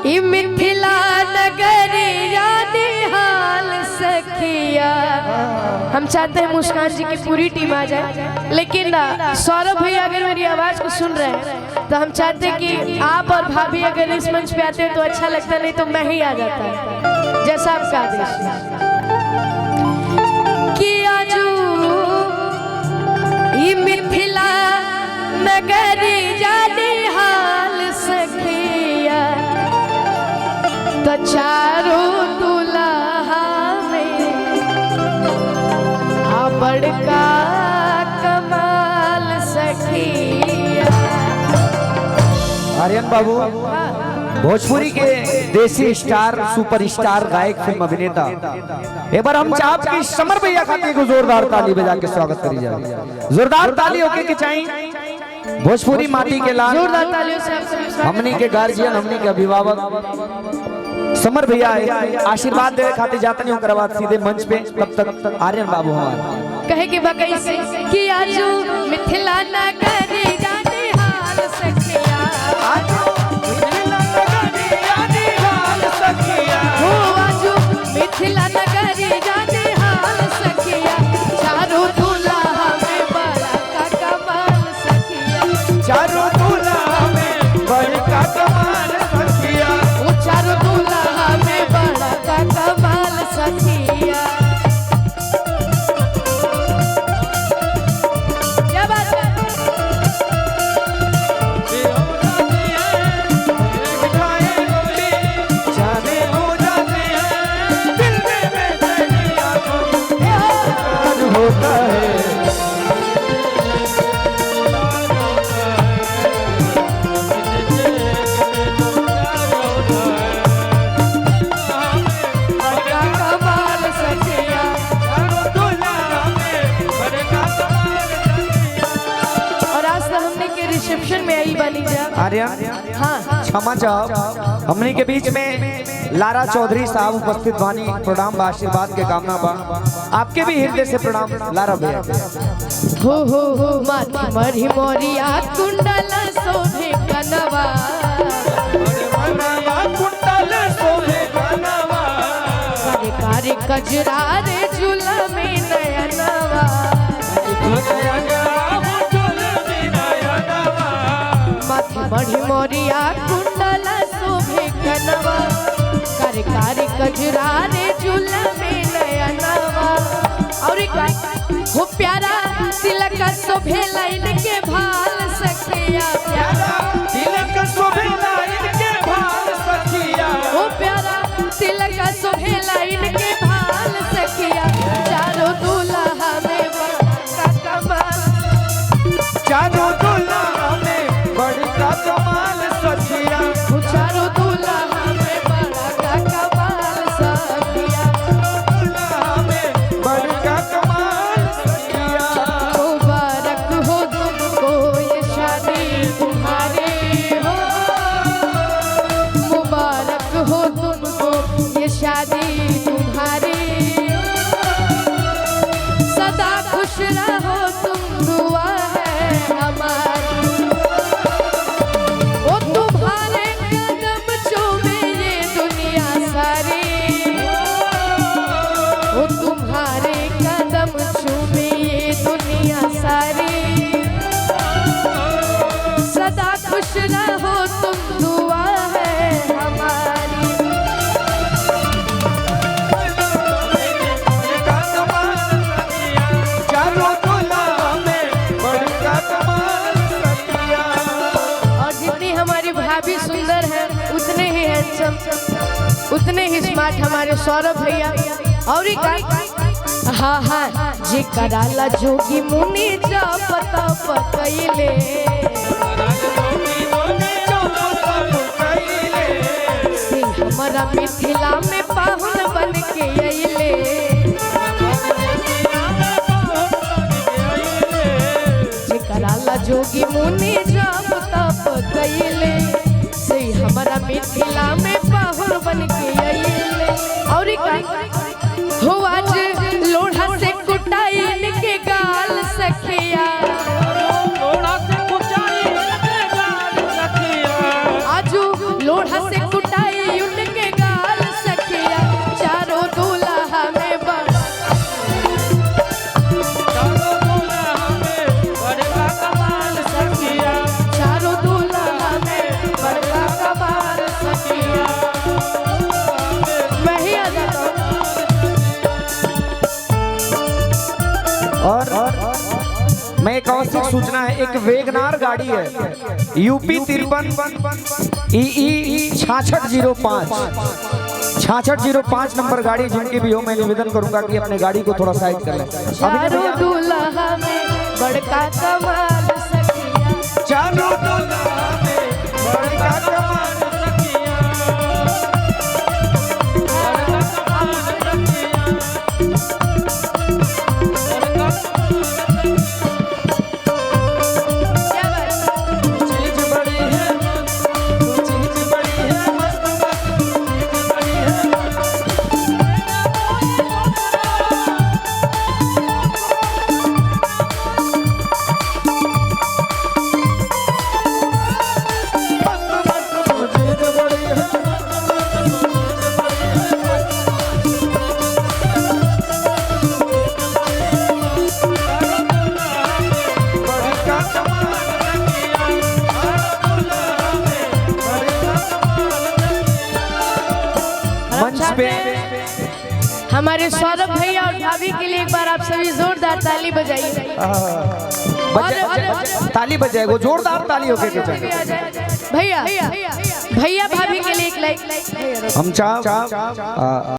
मिथिला नगरिया निहाल सखिया। हम चाहते हैं मुस्कान जी की पूरी टीम आ जाए, लेकिन सौरभ भैया अगर मेरी आवाज को सुन रहे हैं तो हम चाहते हैं कि आप और भाभी अगर इस मंच पे आते हैं तो अच्छा लगता, नहीं तो मैं ही आ जाता, जैसा आपका आदेश। कि आजू ये मिथिला नगरिया निहाल सखिया, तो चारों दुल्हा में बड़का कमाल सखिया। आर्यन बाबू भोजपुरी के देसी स्टार सुपरस्टार गायक फिल्म अभिनेता, एक बार हम चाहत की समर भैया खाते को जोरदार ताली बजा के स्वागत करी जाए। जोरदार ताली होके के चाहिए भोजपुरी माटी के लाल, जोरदार तालियों से हमनी के गार्जियन, हमनी के अभिभावक समर भैया आशीर्वाद दे खाते जाते नहीं होकर बाद सीधे मंच पे। तब तक आर्यन बाबू हमारे कहे कि बकई से कि आजू मिथिला नगरी जाने हाल सखिया, आजू मिथिला नगरी जाने हाल सखिया, हो आजू मिथिला नगरी जाने हाल सखिया, चारों दुल्हा में बड़ा का कमाल सखिया, चारों दुल्हा में बड़ा कमाल सखिया, वो चारों दुल्हा में बड़ा का कमाल सखिया। क्या बात है? जाने हो जाते हैं दिल में बेचैनियां होता है। रिसेप्शन में आई बनी जा आर्यन हाँ क्षमा चाहो, हमने के बीच में लारा चौधरी साहब उपस्थित बानी, प्रणाम आशीर्वाद के कामना बा, आपके भी हृदय से प्रणाम लारा भैया। हो माथी मरी मोरिया कुंडल शोभे कनवा, कुंडल शोभे कनवा, कारे कारे कजरा रे झुलमे नयनवा, माथी मरी मोरिया कुंडल शोभे कनवा, कारे कारे कजरा रे झुलमे नयनवा। और हो प्यारा तिलक शोभे लाइन के भाल सखिया, प्यारा तिलक शोभे लाइन के भाल सखिया, हो प्यारा तिलक शोभे लाइन के भाल सखिया, चारों दुल्हा में बड़ा कमाल, चारों दुल्हा में बड़ा कमाल सखिया, हो चारों दुल्हा में बड़ा कमाल सखिया, दुल्हा में बड़ा कमाल सखिया। मुबारक हो तुमको ये शादी तुम्हारी हो, मुबारक हो तुमको ये शादी तुम्हारी, सदा खुश रहो तुम दुआ है हमारी, ओ तुम्हारे कदम चूमे ये दुनिया सारी, ओ तुम्हारे कदम चूमे ये दुनिया सारी, सदा खुश रहो तुम दुआ है हमारी। चारों दुल्हा में बड़ा कमाल सखिया। और जितनी हमारी भाभी सुंदर है उतने ही हैंडसम, उतने ही स्मार्ट हमारे सौरभ भैया। और हाँ हाँ जी कराला जोगी मुनि जा पता पकैले, हमारा मिथिला में पाहुन बन के अइले, जी कराला जोगी मुनि जा पता पकैले, से हमारा मिथिला में पाहुन बन के अइले। और हो आज लोढ़ा से कुटाई के गाल सखिया, आजू लोढ़ा से कुटाई सूचना है, एक वेगनार गाड़ी है यूपी 53 EE 6605 नंबर गाड़ी, जिनकी भी हो मैं निवेदन करूंगा कि अपने गाड़ी को थोड़ा साइड कर लें। चारों दुल्हा में बड़का कमाल सखिया, चारों दुल्हा में बड़का कमाल सखिया, क्या बात? चीज बड़ी है, चीज बड़ी है, मस्त मस्त चीज बड़ी है। मंच पे हमारे सौरभ भैया और भाभी के लिए एक बार आप सभी जोरदार ताली बजाइए। ताली बजाएगो, जोरदार ताली होके के चाहिए। भैया भैया भाभी के लिए एक लाइक हम चाह